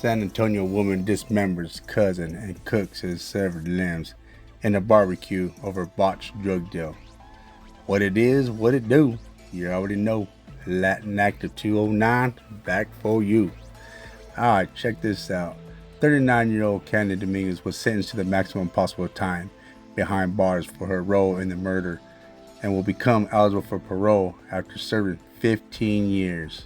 San Antonio woman dismembers cousin and cooks his severed limbs in a barbecue over botched drug deal. What it is, what it do, you already know. Latin Active 209, back for you. Alright, check this out. 39-year-old Candy Dominguez was sentenced to the maximum possible time behind bars for her role in the murder and will become eligible for parole after serving 15 years.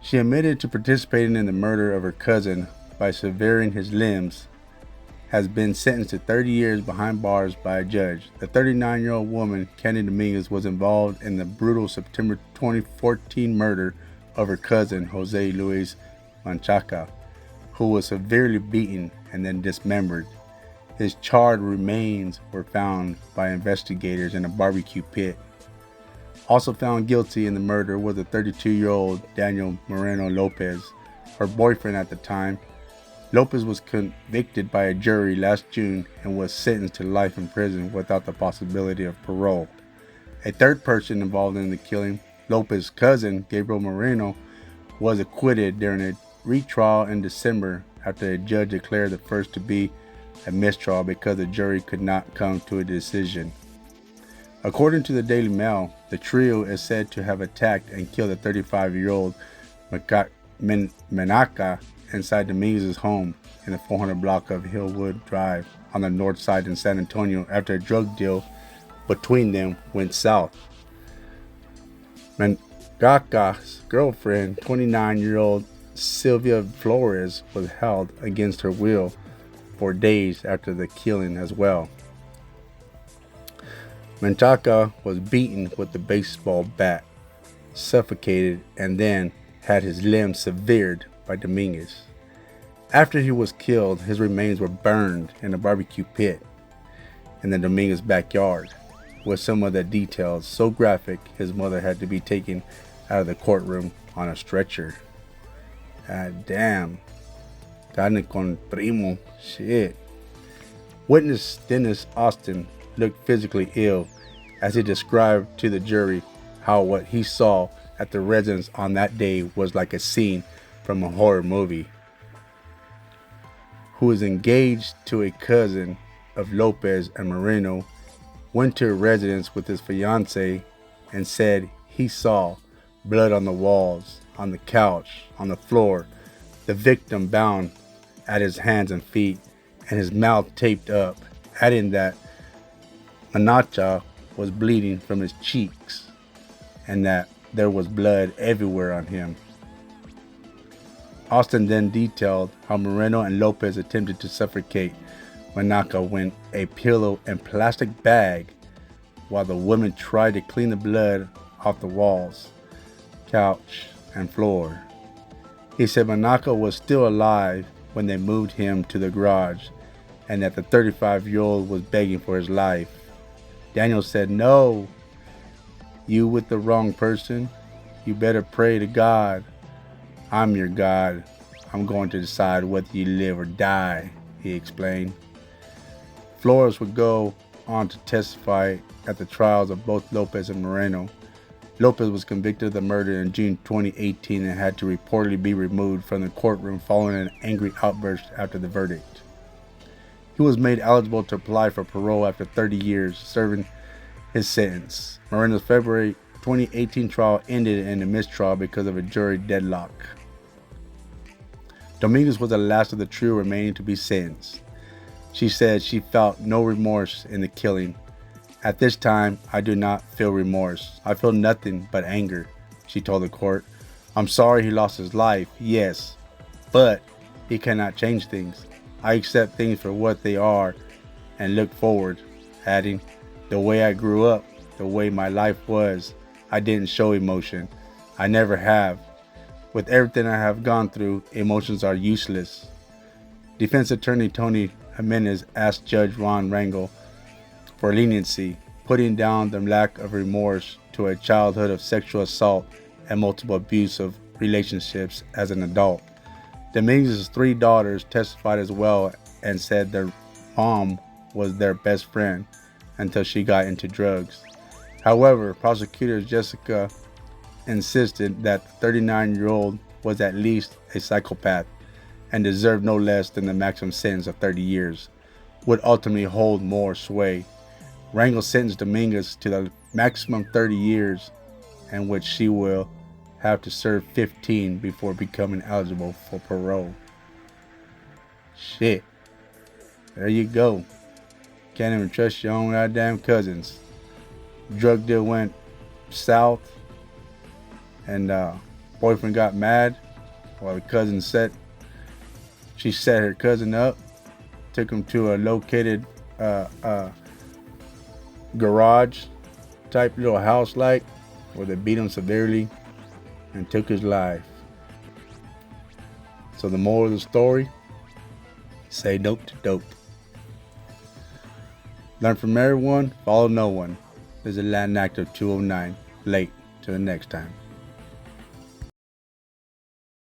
She admitted to participating in the murder of her cousin by severing his limbs, has been sentenced to 30 years behind bars by a judge. The 39-year-old woman, Candy Dominguez, was involved in the brutal September 2014 murder of her cousin, Jose Luis Menchaca, who was severely beaten and then dismembered. His charred remains were found by investigators in a barbecue pit. Also found guilty in the murder was a 32-year-old Daniel Moreno Lopez, her boyfriend at the time. Lopez was convicted by a jury last June and was sentenced to life in prison without the possibility of parole. A third person involved in the killing, Lopez's cousin, Gabriel Moreno, was acquitted during a retrial in December after a judge declared the first to be a mistrial because the jury could not come to a decision. According to the Daily Mail, the trio is said to have attacked and killed a 35-year-old Menchaca inside Dominguez's home in the 400 block of Hillwood Drive on the north side in San Antonio after a drug deal between them went south. Menchaca's girlfriend, 29-year-old Sylvia Flores, was held against her will for days after the killing as well. Menchaca was beaten with a baseball bat, suffocated, and then had his limbs severed by Dominguez. After he was killed, his remains were burned in a barbecue pit in the Dominguez backyard, with some of the details so graphic his mother had to be taken out of the courtroom on a stretcher. God damn. Carne con Primo. Shit. Witness Dennis Austin looked physically ill as he described to the jury how what he saw at the residence on that day was like a scene from a horror movie. Who was engaged to a cousin of Lopez and Moreno, went to a residence with his fiancée and said he saw blood on the walls, on the couch, on the floor, the victim bound at his hands and feet, and his mouth taped up, adding that Menchaca was bleeding from his cheeks and that there was blood everywhere on him. Austin then detailed how Moreno and Lopez attempted to suffocate Menchaca with a pillow and plastic bag while the women tried to clean the blood off the walls, couch, and floor. He said Menchaca was still alive when they moved him to the garage and that the 35-year-old was begging for his life. Daniel said, "No, you with the wrong person. You better pray to God. I'm your God. I'm going to decide whether you live or die," he explained. Flores would go on to testify at the trials of both Lopez and Moreno. Lopez was convicted of the murder in June 2018 and had to reportedly be removed from the courtroom following an angry outburst after the verdict. He was made eligible to apply for parole after 30 years serving his sentence. Moreno's February 2018 trial ended in a mistrial because of a jury deadlock. Dominguez was the last of the trio remaining to be sentenced. She said she felt no remorse in the killing. "At this time, I do not feel remorse. I feel nothing but anger," she told the court. "I'm sorry he lost his life, yes, but he cannot change things. I accept things for what they are and look forward," adding, "The way I grew up, the way my life was, I didn't show emotion. I never have. With everything I have gone through, emotions are useless." Defense attorney Tony Jimenez asked Judge Ron Rangel for leniency, putting down the lack of remorse to a childhood of sexual assault and multiple abusive relationships as an adult. Dominguez's 3 daughters testified as well and said their mom was their best friend until she got into drugs. However, prosecutor Jessica insisted that the 39-year-old was at least a psychopath and deserved no less than the maximum sentence of 30 years, would ultimately hold more sway. Rangel sentenced Dominguez to the maximum 30 years, in which she will have to serve 15 before becoming eligible for parole. Shit. There you go. Can't even trust your own goddamn cousins. Drug deal went south, and boyfriend got mad while the cousin she set her cousin up, took him to a located garage type little house like, where they beat him severely and took his life. So the moral of the story, say dope to dope. Learn from everyone, follow no one. There's a land act of 209. Late. Till the next time.